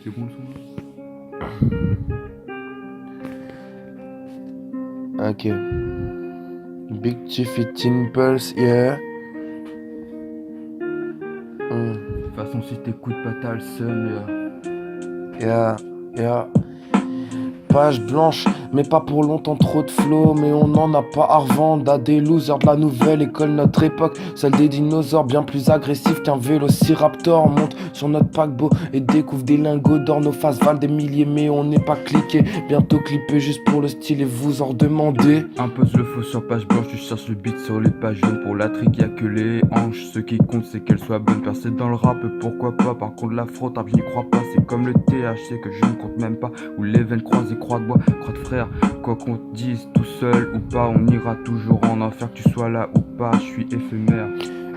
C'est bon le son là? Ok. Big Chief et Teen Pulse, yeah. De toute façon, si t'écoutes pas, t'as le seum, Yeah, yeah. Page blanche, mais pas pour longtemps, trop de flow, mais on n'en a pas à revendre à des losers de la nouvelle école, notre époque, celle des dinosaures, bien plus agressifs qu'un vélociraptor. Monte sur notre paquebot et découvre des lingots d'or, nos faces valent des milliers, mais on n'est pas cliqué, bientôt clippé juste pour le style et vous en redemandez. Impose le faux sur page blanche, tu cherches le beat sur les pages jaunes. Pour la trick, y'a que les hanches. Ce qui compte, c'est qu'elle soit bonne. Percée dans le rap, pourquoi pas. Par contre, la fraude, je n'y crois pas. C'est comme le THC que je ne compte même pas. Ou les veines croisées, croix de bois, croix de frère. Quoi qu'on te dise, tout seul ou pas, on ira toujours en enfer. Que tu sois là ou pas, je suis éphémère.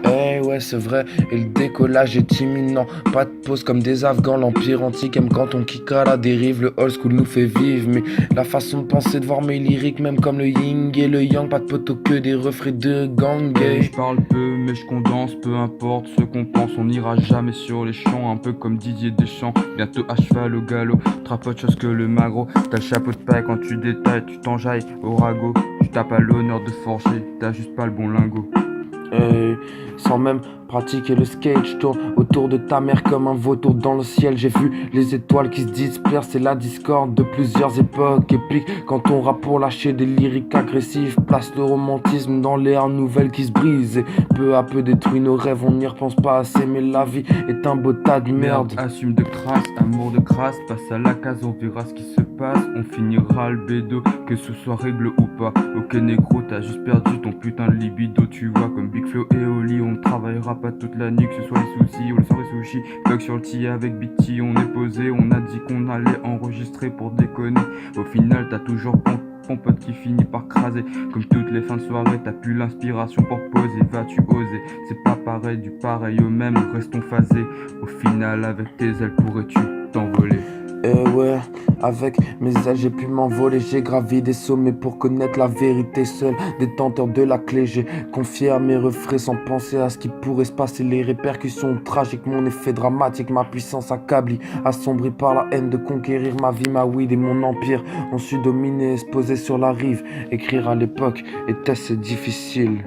Eh ouais, c'est vrai, et le décollage est imminent. Pas de pause comme des Afghans, l'empire antique aime quand on kick à la dérive. Le old school nous fait vivre, mais la façon de penser, de voir mes lyriques, même comme le yin et le yang. Pas de poteau que des refrains de gang. Je parle peu, mais je condense, peu importe ce qu'on pense. On n'ira jamais sur les champs, un peu comme Didier Deschamps. Bientôt à cheval au galop, trappe autre chose que le magro. T'as le chapeau de paille quand tu détailles, tu t'enjailles au ragot. Tu t'as pas l'honneur de forger, t'as juste pas le bon lingot. Sans même pratiquer le skate, je tourne autour de ta mère comme un vautour dans le ciel. J'ai vu les étoiles qui se dispersent, c'est la discorde de plusieurs époques épiques. Quand on rappe pour lâcher des lyriques agressifs, place le romantisme dans l'air nouvelle qui se brise et peu à peu détruit nos rêves. On n'y repense pas assez, mais la vie est un beau tas de merde. Assume de crasse, amour de crasse, passe à la case, on verra ce qui se passe. On finira le bédo, que ce soit règle ou pas. Ok négro, t'as juste perdu ton putain de libido, tu vois. Comme Big Flo et Oli, on ne travaillera pas toute la nuit, que ce soit les soucis ou le soir les sushis. Bug sur le tee avec Big T, on est posé, on a dit qu'on allait enregistrer pour déconner. Au final, t'as toujours ton pote qui finit par craser. Comme toutes les fins de soirée, t'as plus l'inspiration pour poser. Vas-tu oser? C'est pas pareil du pareil au même, restons phasés. Au final, avec tes ailes, pourrais-tu t'envoler? Ouais, avec mes ailes j'ai pu m'envoler. J'ai gravi des sommets pour connaître la vérité. Seul détenteur de la clé, j'ai confié à mes refrains sans penser à ce qui pourrait se passer. Les répercussions tragiques, mon effet dramatique, ma puissance accablée, assombrie par la haine de conquérir ma vie, ma weed et mon empire. On su dominer et se poser sur la rive. Écrire à l'époque était-ce difficile?